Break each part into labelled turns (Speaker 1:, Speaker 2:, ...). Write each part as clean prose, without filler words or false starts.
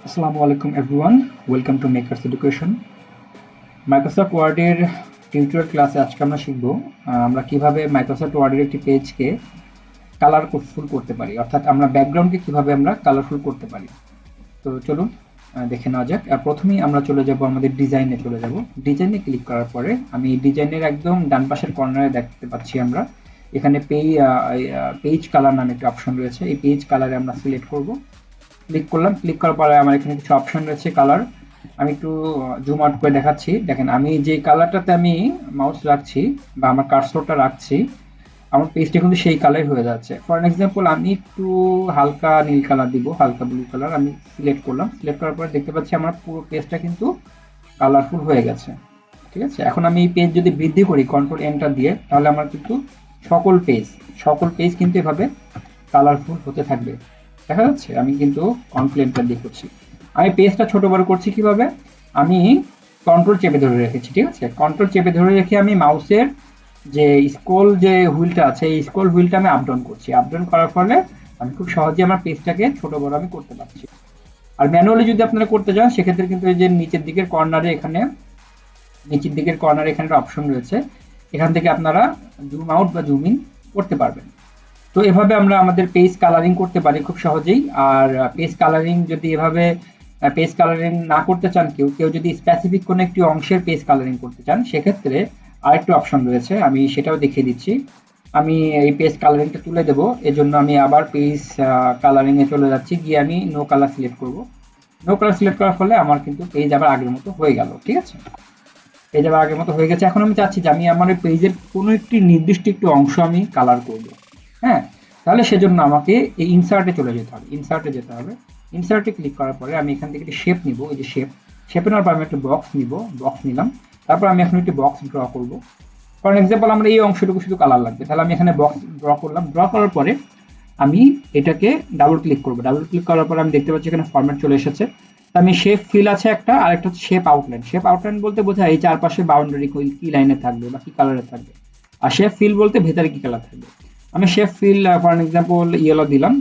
Speaker 1: আসসালামু আলাইকুম everyone, welcome to makers education. Microsoft ওয়ার্ডের টিউটোরিয়াল ক্লাসে আজকে আমরা শিখব আমরা কিভাবে মাইক্রোসফট ওয়ার্ডের একটি পেজকে কালারফুল করতে পারি, অর্থাৎ আমরা ব্যাকগ্রাউন্ডকে কিভাবে আমরা কালারফুল করতে পারি। তো চলুন দেখে নেওয়া যাক। প্রথমেই আমরা চলে যাব আমাদের ডিজাইনে চলে যাব। ডিজাইনে ক্লিক করার পরে আমি ডিজাইনের একদম ডান পাশের কর্নারে দেখতে পাচ্ছি আমরা এখানে পেজ কালার নামে একটা অপশন রয়েছে। এই পেজ কালারে আমরা সিলেক্ট করব। ক্লিক করলাম, ক্লিক করার পরে আমার এখানে কিছু অপশন রয়েছে কালার। আমি একটু জুম আউট করে দেখাচ্ছি। দেখেন আমি যে কালারটাতে আমি মাউস রাখছি বা আমার কার্সরটা রাখছি, আমার পেজটা কিন্তু সেই কালার হয়ে যাচ্ছে। ফর এক্সাম্পল আমি একটু হালকা নীল কালার দিব, হালকা ব্লু কালার আমি সিলেক্ট করলাম। সিলেক্ট করার পরে দেখতে পাচ্ছি আমার পুরো পেজটা কিন্তু কালারফুল হয়ে গেছে। ঠিক আছে, এখন আমি এই পেজ যদি বৃদ্ধি করি কন্ট্রোল এন্টার দিয়ে, তাহলে আমার কিন্তু সকল পেজ কিন্তু এভাবে কালারফুল হতে থাকবে। দেখা যাচ্ছে আমি কিন্তু কন্ট্রোল এন্টার দিয়ে করছি। আমি পেজটা ছোট বড় করছি কিভাবে, আমি কন্ট্রোল চেপে ধরে রেখেছি। ঠিক আছে, কন্ট্রোল চেপে ধরে রেখে আমি মাউসের যে স্ক্রল যে হুইলটা আছে, এই স্ক্রল হুইলটা আমি আপ ডাউন করছি। আপ ডাউন করার ফলে আমি খুব সহজে আমার পেজটাকে ছোট বড় আমি করতে পারছি। আর ম্যানুয়ালি যদি আপনারা করতে চান সেক্ষেত্রে কিন্তু এই যে নিচের দিকের কর্নারে এখানে একটা অপশন রয়েছে, এখান থেকে আপনারা জুম আউট বা জুম ইন করতে পারবেন। তো এভাবে আমরা আমাদের পেজ কালারিং করতে পারি খুব সহজেই। আর পেজ কালারিং যদি এভাবে পেজ কালারিং না করতে চান, কেউ যদি স্পেসিফিক কোনো একটি অংশের পেজ কালারিং করতে চান, সেক্ষেত্রে আরেকটি অপশন রয়েছে, আমি সেটাও দেখিয়ে দিচ্ছি। আমি এই পেজ কালারিংটা তুলে দেবো, এজন্য আমি আবার পেজ কালারিংয়ে চলে যাচ্ছি, গিয়ে আমি নো কালার সিলেক্ট করব। নো কালার সিলেক্ট করার ফলে আমার কিন্তু পেজ আবার আগের মতো হয়ে গেল। ঠিক আছে, পেজ আবার আগের মতো হয়ে গেছে। এখন আমি চাচ্ছি যে আমি আমার পেজের কোনো একটি নির্দিষ্ট একটু অংশ আমি কালার করব। হ্যাঁ, তাহলে সেজন্য আমাকে এই ইনসার্টে চলে যেতে হবে। ইনসার্টে ক্লিক করার পরে আমি এখান থেকে একটি শেপ নিব। এই যে শেপে নেওয়ার পর আমি একটা বক্স নিলাম। তারপর আমি এখন একটি বক্স ড্র করব। ফর এক্সাম্পল আমরা এই অংশটুকু শুধু কালার লাগবে, তাহলে আমি এখানে বক্স ড্র করলাম। ড্র করার পরে আমি এটাকে ডাবল ক্লিক করব। ডাবল ক্লিক করার পরে আমি দেখতে পাচ্ছি এখানে ফরম্যাট চলে এসেছে। আমি শেপ ফিল আছে একটা, আর একটা হচ্ছে শেপ আউটলাইন। শেপ আউটলাইন বলতে বোঝায় এই চারপাশে বাউন্ডারি কি লাইনে থাকবে বা কি কালারে থাকবে। আর শেপ ফিল বলতে ভেতরে কি কালার থাকবে। আমি shape feel for example yellow দিলাম,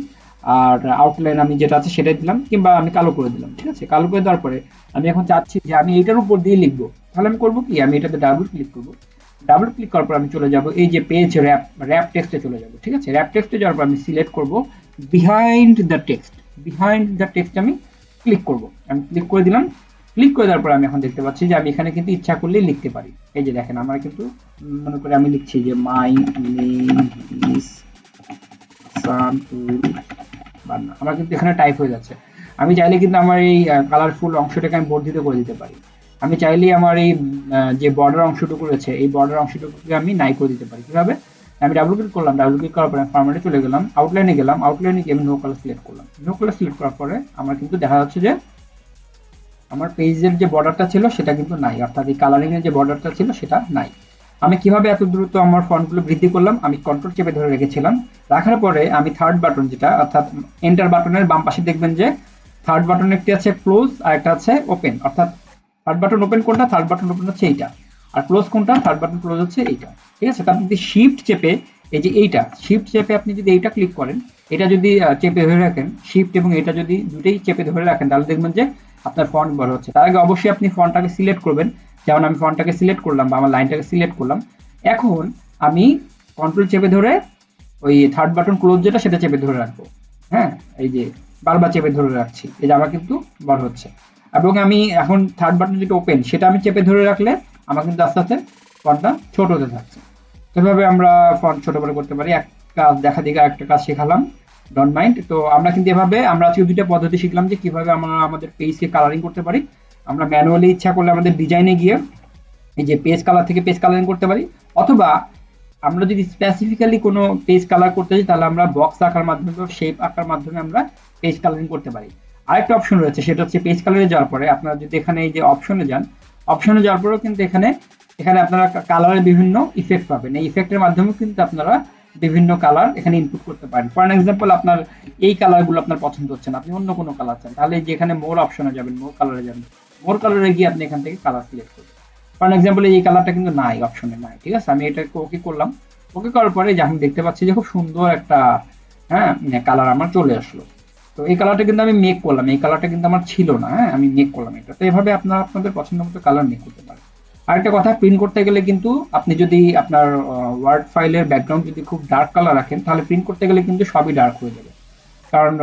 Speaker 1: আর আউটলাইন আমি যেটা আছে সেটাই দিলাম, কিংবা আমি কালো করে দিলাম। ঠিক আছে, কালো করে দেওয়ার পরে আমি এখন চাচ্ছি যে আমি এটার উপর দিয়ে লিখবো। তাহলে আমি করবো কি, আমি এটাতে ডাবল ক্লিক করবো। ডাবল ক্লিক করার পর আমি চলে যাব এই যে পেজ র্যাপ টেক্সটে চলে যাব। ঠিক আছে, র্যাপ টেক্সটে যাওয়ার পর আমি সিলেক্ট করব বিহাইন্ড দ্য টেক্সট আমি ক্লিক করব। আমি ক্লিক করে দিলাম। ক্লিক করে দেওয়ার পর আমি এখন দেখতে পাচ্ছি যে আমি এখানে কিন্তু ইচ্ছা করলেই লিখতে পারি। এই যে দেখেন, আমার কিন্তু মনে করে আমি লিখছি যে মাই নেম ইজ শামসুল বান্না, আমার কিন্তু এখানে টাইপ হয়ে যাচ্ছে। আমি চাইলে কিন্তু আমার এই কালারফুল অংশটাকে আমি বর্ধিত করে দিতে পারি। আমি চাইলেই আমার এই যে বর্ডার অংশটুকু রয়েছে, এই বর্ডার অংশটুকুকে আমি নাই করে দিতে পারি। কিভাবে, আমি ডাবল ক্লিক করলাম। ডাবল ক্লিক করার পরে ফরম্যাটে চলে গেলাম, আউটলাইনে গেলাম। আউটলাইনে গিয়ে আমি নো কালার সিলেক্ট করলাম। নো কালার সিলেক্ট করার পরে আমার কিন্তু দেখা যাচ্ছে যে আমার পেজের যে বর্ডারটা ছিল সেটা কিন্তু নাই, অর্থাৎ এই কালারিং এর যে বর্ডারটা ছিল সেটা নাই। আমি কিভাবে এত দ্রুত আমার ফন্টগুলো বৃদ্ধি করলাম, আমি কন্ট্রোল চেপে ধরে রেখেছিলাম। রাখার পরে আমি থার্ড বাটন যেটা, অর্থাৎ এন্টার বাটনের বাম পাশে দেখবেন যে থার্ড বাটন একটি আছে ক্লোজ আর একটা আছে ওপেন। অর্থাৎ থার্ড বাটন ওপেন কোনটা, থার্ড বাটন ওপেন হচ্ছে এইটা। আর ক্লোজ কোনটা, থার্ড বাটন ক্লোজ হচ্ছে এইটা। ঠিক আছে, তারপর যদি শিফট চেপে এই যে শিফট চেপে আপনি যদি এইটা ক্লিক করেন, এটা যদি চেপে ধরে রাখেন, শিফট এবং এটা যদি দুটোই চেপে ধরে রাখেন, তাহলে দেখবেন যে আপনার ফন্ট বড় হচ্ছে। তার আগে অবশ্যই আপনি ফন্টটাকে সিলেক্ট করবেন। যেমন আমি ফন্টটাকে সিলেক্ট করলাম বা আমার লাইনটাকে সিলেক্ট করলাম। এখন আমি কন্ট্রোল চেপে ধরে ওই থার্ড বাটন ক্লোজ যেটা সেটা চেপে ধরে রাখবো। হ্যাঁ, এই যে বারবার চেপে ধরে রাখছি, এই যে আমার কিন্তু বড় হচ্ছে। এবং আমি এখন থার্ড বাটন যেটা ওপেন সেটা আমি চেপে ধরে রাখলে আমার কিন্তু আস্তে আস্তে ফন্টটা ছোট হতে থাকছে। এভাবে আমরা ফন্ট ছোট বড় করতে পারি। এক কাজ দেখা দিকে একটা কাজ শেখালাম, ডোন্ট মাইন্ড। তো আমরা কিন্তু এভাবে আমরা আজকে দুইটা পদ্ধতি শিখলাম যে কিভাবে আমরা আমাদের পেজকে কালারিং করতে পারি। আমরা ম্যানুয়ালি ইচ্ছা করলে আমাদের ডিজাইনে গিয়ে এই যে পেজ কালার থেকে পেজ কালারিং করতে পারি, অথবা আমরা যদি স্পেসিফিক্যালি কোনো পেজ কালার করতে চাই তাহলে আমরা বক্স আঁকার মাধ্যমে বা শেপ আঁকার মাধ্যমে আমরা পেজ কালারিং করতে পারি। আরেকটা অপশন রয়েছে, সেটা হচ্ছে পেজ কালারে যাওয়ার পরে আপনারা যদি এখানে এই যে অপশনে যান, অপশনে যাওয়ার পরেও কিন্তু এখানে আপনারা কালারের বিভিন্ন ইফেক্ট পাবেন। এই ইফেক্টের মাধ্যমে কিন্তু আপনারা বিভিন্ন কালার এখানে ইনপুট করতে পারেন। ফর এক্সাম্পল আপনার এই কালারগুলো আপনার পছন্দ হচ্ছে না, আপনি অন্য কোনো কালার চান, তাহলে যেখানে মোর অপশনে যাবেন, মোর কালারে গিয়ে আপনি এখান থেকে কালার সিলেক্ট করবেন। ফর এক্সাম্পল এই কালারটা কিন্তু নাই, অপশনে নাই। ঠিক আছে, আমি এটাকে ওকে করলাম। ওকে করার পরে যে আমি দেখতে পাচ্ছি যে খুব সুন্দর একটা কালার আমার চলে আসলো। তো এই কালারটা কিন্তু আমি মেক করলাম, এই কালারটা কিন্তু আমার ছিল না, হ্যাঁ আমি মেক করলাম এটা। তো এভাবে আপনারা আপনাদের পছন্দ মতো কালার মেক করতে পারেন। আরেকটা কথা, প্রিন্ট করতে গেলে কিন্তু আপনি যদি আপনার ওয়ার্ড ফাইলের ব্যাকগ্রাউন্ড যদি খুব ডার্ক কালার রাখেন, তাহলে প্রিন্ট করতে গেলে কিন্তু সবই ডার্ক হয়ে যাবে। কারণ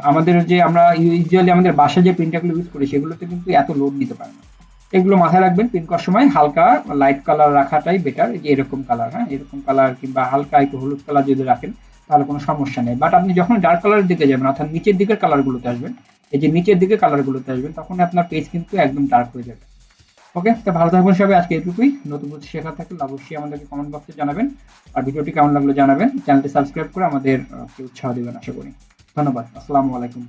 Speaker 1: আমাদের যে আমরা ইউজুয়ালি আমাদের বাসায় যে প্রিন্টারগুলো ইউজ করি সেগুলোতে কিন্তু এত লোড নিতে পারে না। এগুলো মাথায় রাখবেন, প্রিন্ট করার সময় হালকা লাইট কালার রাখাটাই বেটার, যে এরকম কালার, হ্যাঁ এরকম কালার কিংবা হালকা একটু হলুদ কালার যদি রাখেন তাহলে কোনো সমস্যা নেই। বাট আপনি যখন ডার্ক কালারের দিকে যাবেন, অর্থাৎ নিচের দিকের কালারগুলোতে আসবেন, এই যে নিচের দিকের কালারগুলোতে আসবেন, তখন আপনার পেজ কিন্তু একদম ডার্ক হয়ে যাবে। ওকে, তো ভালো থাকবেন সবাই, আজকে এটুকুই। নতুন কিছু শেখার থাকলে অবশ্যই আমাদেরকে কমেন্ট বক্সে জানাবেন, আর ভিডিওটি কেমন লাগলো জানাবেন, চ্যানেলটি সাবস্ক্রাইব করে আমাদের উৎসাহ দেবেন আশা করি। ধন্যবাদ, আসসালামু আলাইকুম।